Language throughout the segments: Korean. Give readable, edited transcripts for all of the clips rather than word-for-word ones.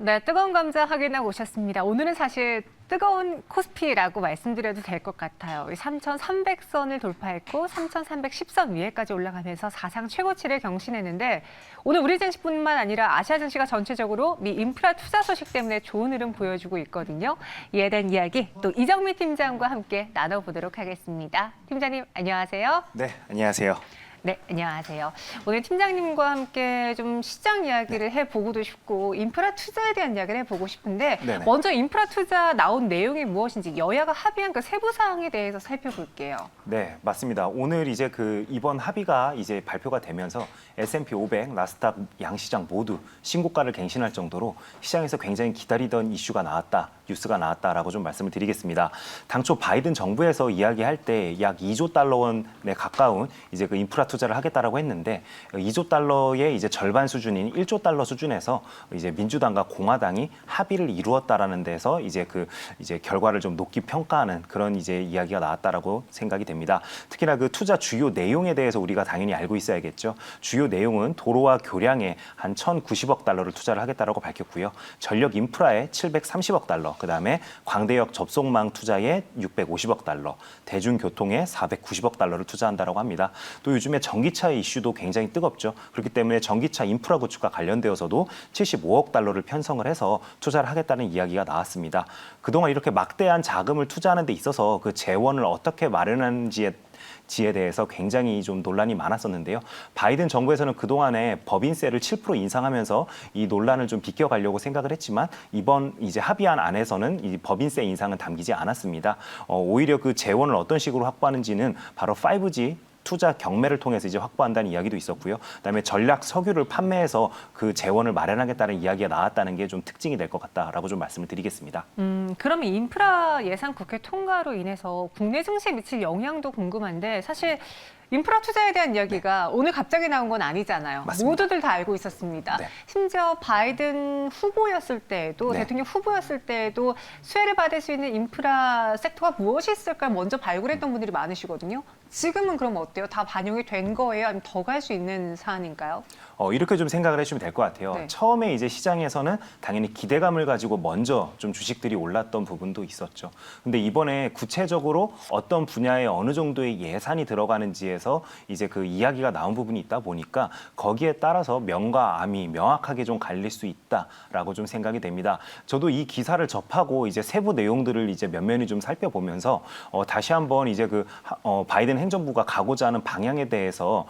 네, 뜨거운 감자 확인하고 오셨습니다. 오늘은 사실 뜨거운 코스피라고 말씀드려도 될 것 같아요. 3,300선을 돌파했고 3,310선 위에까지 올라가면서 사상 최고치를 경신했는데 오늘 우리 증시뿐만 아니라 아시아 증시가 전체적으로 미 인프라 투자 소식 때문에 좋은 흐름 보여주고 있거든요. 이에 대한 이야기 또 이정미 팀장과 함께 나눠보도록 하겠습니다. 팀장님 안녕하세요. 네, 안녕하세요. 네, 안녕하세요. 오늘 팀장님과 함께 좀 시장 이야기를 해보고도 싶고 인프라 투자에 대한 이야기를 해보고 싶은데 네네. 먼저 인프라 투자 나온 내용이 무엇인지 여야가 합의한 그 세부 사항에 대해서 살펴볼게요. 네, 맞습니다. 오늘 이제 이번 합의가 이제 발표가 되면서 S&P 500, 나스닥 양시장 모두 신고가를 갱신할 정도로 시장에서 굉장히 기다리던 이슈가 나왔다, 뉴스가 나왔다라고 좀 말씀을 드리겠습니다. 당초 바이든 정부에서 이야기할 때 약 2조 달러 원에 가까운 이제 그 인프라 투자를 하겠다라고 했는데 2조 달러의 이제 절반 수준인 1조 달러 수준에서 이제 민주당과 공화당이 합의를 이루었다라는 데서 이제 이제 결과를 좀 높게 평가하는 그런 이제 이야기가 나왔다라고 생각이 됩니다. 특히나 그 투자 주요 내용에 대해서 우리가 당연히 알고 있어야겠죠. 주요 내용은 도로와 교량에 한 1,090억 달러를 투자를 하겠다라고 밝혔고요. 전력 인프라에 730억 달러, 그다음에 광대역 접속망 투자에 650억 달러, 대중교통에 490억 달러를 투자한다라고 합니다. 또 요즘에 전기차의 이슈도 굉장히 뜨겁죠. 그렇기 때문에 전기차 인프라 구축과 관련되어서도 75억 달러를 편성을 해서 투자를 하겠다는 이야기가 나왔습니다. 그동안 이렇게 막대한 자금을 투자하는 데 있어서 그 재원을 어떻게 마련하는지에 대해서 굉장히 좀 논란이 많았었는데요. 바이든 정부에서는 그동안에 법인세를 7% 인상하면서 이 논란을 좀 비껴가려고 생각을 했지만 이번 이제 합의안 안에서는 이 법인세 인상은 담기지 않았습니다. 오히려 그 재원을 어떤 식으로 확보하는지는 바로 5G 투자 경매를 통해서 이제 확보한다는 이야기도 있었고요. 그다음에 전략 석유를 판매해서 그 재원을 마련하겠다는 이야기가 나왔다는 게 좀 특징이 될 것 같다라고 좀 말씀을 드리겠습니다. 그러면 인프라 예산 국회 통과로 인해서 국내 증시에 미칠 영향도 궁금한데 사실 인프라 투자에 대한 이야기가 오늘 갑자기 나온 건 아니잖아요. 맞습니다. 모두들 다 알고 있었습니다. 네. 심지어 바이든 후보였을 때에도 네. 대통령 후보였을 때에도 수혜를 받을 수 있는 인프라 섹터가 무엇이 있을까 먼저 발굴했던 분들이 많으시거든요. 지금은 그럼 어때요? 다 반영이 된 거예요? 아니면 더 갈 수 있는 사안인가요? 이렇게 좀 생각을 해주시면 될 것 같아요. 네. 처음에 이제 시장에서는 당연히 기대감을 가지고 먼저 좀 주식들이 올랐던 부분도 있었죠. 근데 이번에 구체적으로 어떤 분야에 어느 정도의 예산이 들어가는지에서 이제 그 이야기가 나온 부분이 있다 보니까 거기에 따라서 명과 암이 명확하게 좀 갈릴 수 있다라고 좀 생각이 됩니다. 저도 이 기사를 접하고 이제 세부 내용들을 이제 면면히 좀 살펴보면서 다시 한번 이제 바이든 행정부가 가고자 하는 방향에 대해서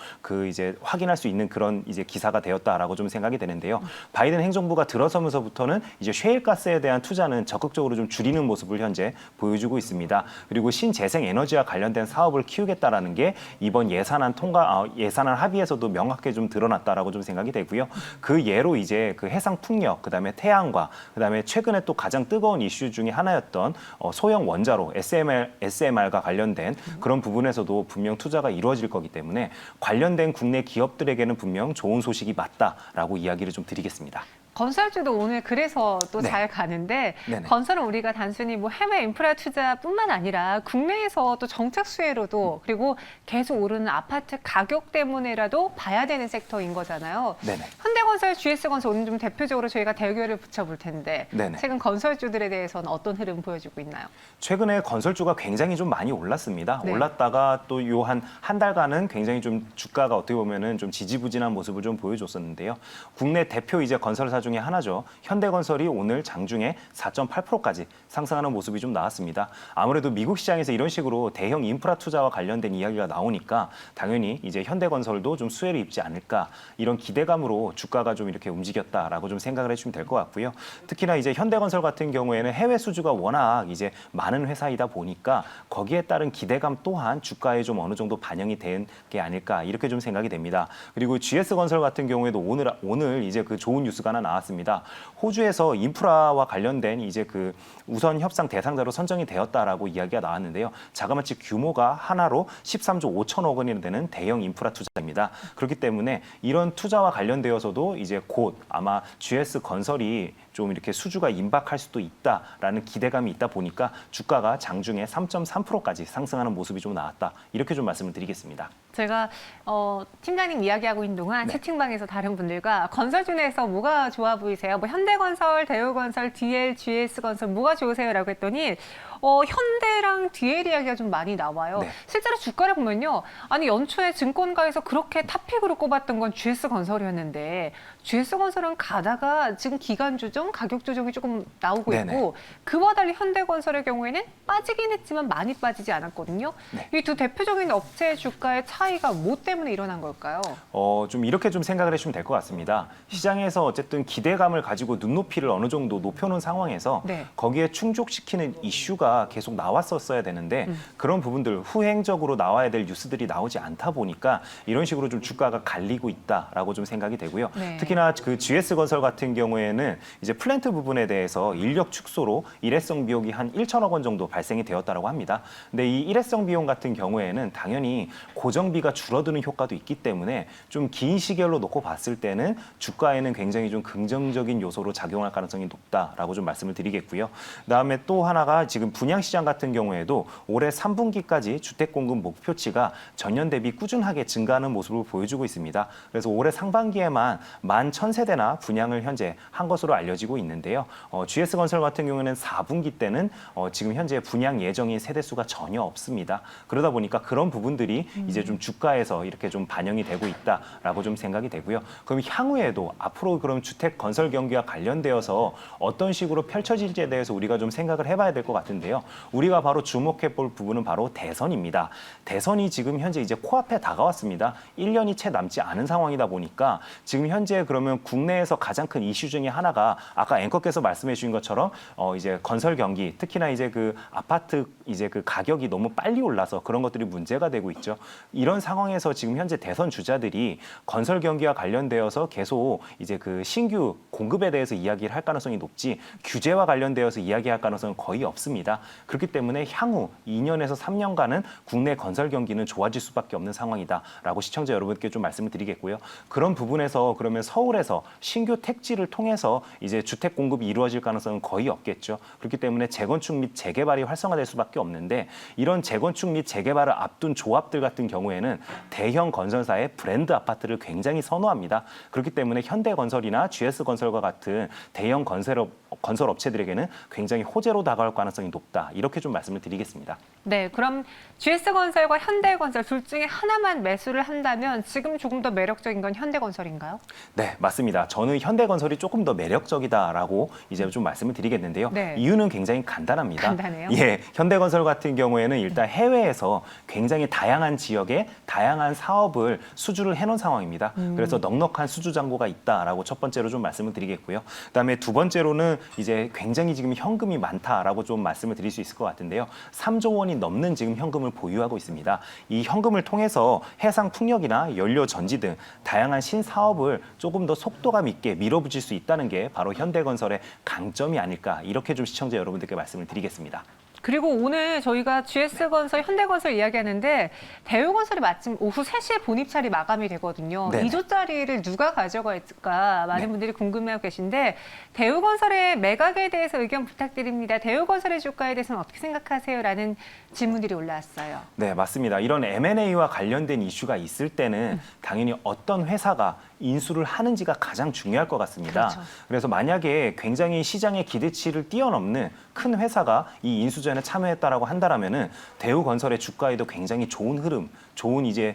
이제 확인할 수 있는 그런 이제 기사가 되었다라고 좀 생각이 되는데요. 바이든 행정부가 들어서면서부터는 이제 셰일가스에 대한 투자는 적극적으로 좀 줄이는 모습을 현재 보여주고 있습니다. 그리고 신재생 에너지와 관련된 사업을 키우겠다라는 게 이번 예산안 합의에서도 명확하게 좀 드러났다라고 좀 생각이 되고요. 그 예로 이제 그 해상 풍력, 그다음에 태양광, 그다음에 최근에 또 가장 뜨거운 이슈 중에 하나였던 소형 원자로 SMR과 관련된 그런 부분에서도 분명 투자가 이루어질 거기 때문에 관련된 국내 기업들에게는 분명 좋은 소식이 맞다라고 이야기를 좀 드리겠습니다. 건설주도 오늘 그래서 또 네. 잘 가는데 네네. 건설은 우리가 단순히 뭐 해외 인프라 투자뿐만 아니라 국내에서 또 정책 수혜로도 그리고 계속 오르는 아파트 가격 때문에라도 봐야 되는 섹터인 거잖아요. 네네. 현대건설, GS건설 오늘 좀 대표적으로 저희가 대결을 붙여볼 텐데 네네. 최근 건설주들에 대해서는 어떤 흐름 보여주고 있나요? 최근에 건설주가 굉장히 좀 많이 올랐습니다. 네. 올랐다가 또 요 한 달간은 굉장히 좀 주가가 어떻게 보면은 좀 지지부진한 모습을 좀 보여줬었는데요. 국내 대표 이제 건설사 중에 하나죠. 현대건설이 오늘 장중에 4.8%까지 상승하는 모습이 좀 나왔습니다. 아무래도 미국 시장에서 이런 식으로 대형 인프라 투자와 관련된 이야기가 나오니까 당연히 이제 현대건설도 좀 수혜를 입지 않을까 이런 기대감으로 주가가 좀 이렇게 움직였다라고 좀 생각을 해주시면 될 것 같고요. 특히나 이제 현대건설 같은 경우에는 해외 수주가 워낙 이제 많은 회사이다 보니까 거기에 따른 기대감 또한 주가에 좀 어느 정도 반영이 된 게 아닐까 이렇게 좀 생각이 됩니다. 그리고 GS건설 같은 경우에도 오늘 이제 그 좋은 뉴스가 하나 나왔습니다. 호주에서 인프라와 관련된 이제 우선 협상 대상자로 선정이 되었다라고 이야기가 나왔는데요. 자그마치 규모가 하나로 13조 5천억 원이나 되는 대형 인프라 투자입니다. 그렇기 때문에 이런 투자와 관련되어서도 이제 곧 아마 GS건설이 좀 이렇게 수주가 임박할 수도 있다라는 기대감이 있다 보니까 주가가 장중에 3.3%까지 상승하는 모습이 좀 나왔다. 이렇게 좀 말씀을 드리겠습니다. 제가 팀장님 이야기하고 있는 동안 네. 채팅방에서 다른 분들과 건설 중에서 뭐가 좋아 보이세요? 뭐 현대건설, 대우건설, DL, GS건설 뭐가 좋으세요?라고 했더니 현대랑 DL 이야기가 좀 많이 나와요. 네. 실제로 주가를 보면요. 아니 연초에 증권가에서 그렇게 탑픽으로 꼽았던 건 GS건설이었는데 GS건설은 가다가 지금 기간 조정, 가격 조정이 조금 나오고 네네. 있고 그와 달리 현대건설의 경우에는 빠지긴 했지만 많이 빠지지 않았거든요. 네. 이 두 대표적인 업체의 주가의 차이가 뭐 때문에 일어난 걸까요? 좀 이렇게 좀 생각을 해주시면 될 것 같습니다. 시장에서 어쨌든 기대감을 가지고 눈높이를 어느 정도 높여놓은 상황에서 네. 거기에 충족시키는 이슈가 계속 나왔었어야 되는데 그런 부분들 후행적으로 나와야 될 뉴스들이 나오지 않다 보니까 이런 식으로 좀 주가가 갈리고 있다라고 좀 생각이 되고요. 네. 특히나 그 GS건설 같은 경우에는 이제 플랜트 부분에 대해서 인력 축소로 일회성 비용이 한 1천억 원 정도 발생이 되었다고 합니다. 근데 이 일회성 비용 같은 경우에는 당연히 고정비가 줄어드는 효과도 있기 때문에 좀 긴 시결로 놓고 봤을 때는 주가에는 굉장히 좀 긍정적인 요소로 작용할 가능성이 높다라고 좀 말씀을 드리겠고요. 그다음에 또 하나가 지금 분양시장 같은 경우에도 올해 3분기까지 주택 공급 목표치가 전년 대비 꾸준하게 증가하는 모습을 보여주고 있습니다. 그래서 올해 상반기에만 11,000세대나 분양을 현재 한 것으로 알려지고 있는데요. GS건설 같은 경우에는 4분기 때는 지금 현재 분양 예정인 세대수가 전혀 없습니다. 그러다 보니까 그런 부분들이 이제 좀 주가에서 이렇게 좀 반영이 되고 있다라고 좀 생각이 되고요. 그럼 향후에도 앞으로 그럼 주택 건설 경기와 관련되어서 어떤 식으로 펼쳐질지에 대해서 우리가 좀 생각을 해봐야 될 것 같은데요. 우리가 바로 주목해 볼 부분은 바로 대선입니다. 대선이 지금 현재 이제 코앞에 다가왔습니다. 1년이 채 남지 않은 상황이다 보니까 지금 현재 그러면 국내에서 가장 큰 이슈 중에 하나가 아까 앵커께서 말씀해 주신 것처럼 이제 건설 경기, 특히나 이제 그 아파트 이제 그 가격이 너무 빨리 올라서 그런 것들이 문제가 되고 있죠. 이런 상황에서 지금 현재 대선 주자들이 건설 경기와 관련되어서 계속 이제 그 신규 공급에 대해서 이야기를 할 가능성이 높지 규제와 관련되어서 이야기할 가능성은 거의 없습니다. 그렇기 때문에 향후 2년에서 3년간은 국내 건설 경기는 좋아질 수밖에 없는 상황이다라고 시청자 여러분께 좀 말씀을 드리겠고요. 그런 부분에서 그러면 서울에서 신규 택지를 통해서 이제 주택 공급이 이루어질 가능성은 거의 없겠죠. 그렇기 때문에 재건축 및 재개발이 활성화될 수밖에 없는데 이런 재건축 및 재개발을 앞둔 조합들 같은 경우에는 대형 건설사의 브랜드 아파트를 굉장히 선호합니다. 그렇기 때문에 현대건설이나 GS건설과 같은 대형 건설 업체들에게는 굉장히 호재로 다가올 가능성이 높다. 이렇게 좀 말씀을 드리겠습니다. 네, 그럼 GS건설과 현대건설 둘 중에 하나만 매수를 한다면 지금 조금 더 매력적인 건 현대건설인가요? 네, 맞습니다. 저는 현대건설이 조금 더 매력적이다라고 이제 좀 말씀을 드리겠는데요. 네. 이유는 굉장히 간단합니다. 간단해요? 예, 현대건설 같은 경우에는 일단 해외에서 굉장히 다양한 지역에 다양한 사업을 수주를 해놓은 상황입니다. 그래서 넉넉한 수주 잔고가 있다라고 첫 번째로 좀 말씀을 드리겠고요. 그다음에 두 번째로는 이제 굉장히 지금 현금이 많다라고 좀 말씀을 드릴 수 있을 것 같은데요. 3조 원이 넘는 지금 현금을 보유하고 있습니다. 이 현금을 통해서 해상 풍력이나 연료 전지 등 다양한 신사업을 조금 더 속도감 있게 밀어붙일 수 있다는 게 바로 현대건설의 강점이 아닐까 이렇게 좀 시청자 여러분들께 말씀을 드리겠습니다. 그리고 오늘 저희가 GS건설, 현대건설 이야기하는데 대우건설이 마침 오후 3시에 본입찰이 마감이 되거든요. 네네. 2조짜리를 누가 가져갈까 많은 네. 분들이 궁금해하고 계신데 대우건설의 매각에 대해서 의견 부탁드립니다. 대우건설의 주가에 대해서는 어떻게 생각하세요? 라는 질문들이 올라왔어요. 네, 맞습니다. 이런 M&A와 관련된 이슈가 있을 때는 당연히 어떤 회사가 인수를 하는지가 가장 중요할 것 같습니다. 그렇죠. 그래서 만약에 굉장히 시장의 기대치를 뛰어넘는 큰 회사가 이 인수전에 참여했다라고 한다라면은 대우건설의 주가에도 굉장히 좋은 흐름, 좋은 이제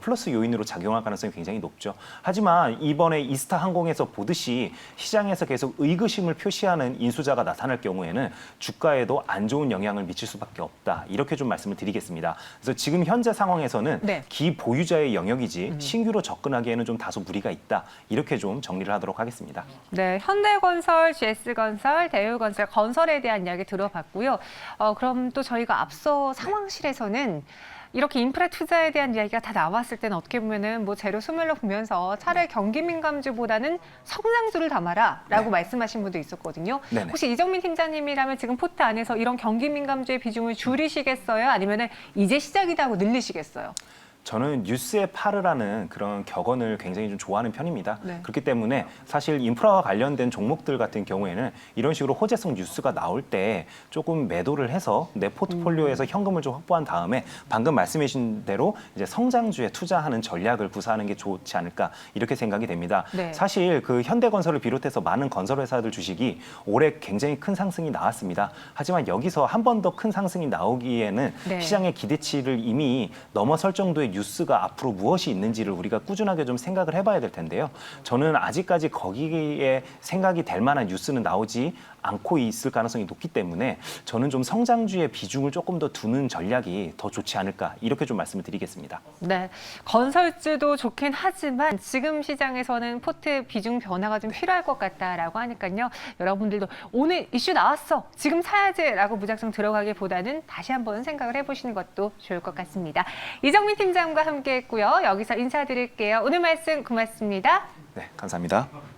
플러스 요인으로 작용할 가능성이 굉장히 높죠. 하지만 이번에 이스타항공에서 보듯이 시장에서 계속 의구심을 표시하는 인수자가 나타날 경우에는 주가에도 안 좋은 영향을 미칠 수밖에 없다. 이렇게 좀 말씀을 드리겠습니다. 그래서 지금 현재 상황에서는 네. 기보유자의 영역이지 신규로 접근하기에는 좀 다소 무리가 있다. 이렇게 좀 정리를 하도록 하겠습니다. 네, 현대건설, GS건설, 대우건설, 건설에 대한 이야기 들어봤고요. 그럼 또 저희가 앞서 상황실에서는 이렇게 인프라 투자에 대한 이야기가 다 나왔을 때는 어떻게 보면은 뭐 재료 소멸로 보면서 차라리 경기 민감주보다는 성장주를 담아라라고 네. 말씀하신 분도 있었거든요. 네네. 혹시 이정민 팀장님이라면 지금 포트 안에서 이런 경기 민감주의 비중을 줄이시겠어요? 아니면은 이제 시작이다 하고 늘리시겠어요? 저는 뉴스에 팔으라는 그런 격언을 굉장히 좀 좋아하는 편입니다. 네. 그렇기 때문에 사실 인프라와 관련된 종목들 같은 경우에는 이런 식으로 호재성 뉴스가 나올 때 조금 매도를 해서 내 포트폴리오에서 현금을 좀 확보한 다음에 방금 말씀해 주신 대로 이제 성장주에 투자하는 전략을 구사하는 게 좋지 않을까 이렇게 생각이 됩니다. 네. 사실 그 현대건설을 비롯해서 많은 건설 회사들 주식이 올해 굉장히 큰 상승이 나왔습니다. 하지만 여기서 한 번 더 큰 상승이 나오기에는 네. 시장의 기대치를 이미 넘어설 정도의 뉴스가 앞으로 무엇이 있는지를 우리가 꾸준하게 좀 생각을 해봐야 될 텐데요. 저는 아직까지 거기에 생각이 될 만한 뉴스는 나오지 않고 있을 가능성이 높기 때문에 저는 좀 성장주의 비중을 조금 더 두는 전략이 더 좋지 않을까 이렇게 좀 말씀을 드리겠습니다. 네, 건설주도 좋긴 하지만 지금 시장에서는 포트 비중 변화가 좀 필요할 것 같다라고 하니까요. 여러분들도 오늘 이슈 나왔어, 지금 사야지라고 무작정 들어가기보다는 다시 한번 생각을 해보시는 것도 좋을 것 같습니다. 이정민 팀장과 함께했고요. 여기서 인사드릴게요. 오늘 말씀 고맙습니다. 네, 감사합니다.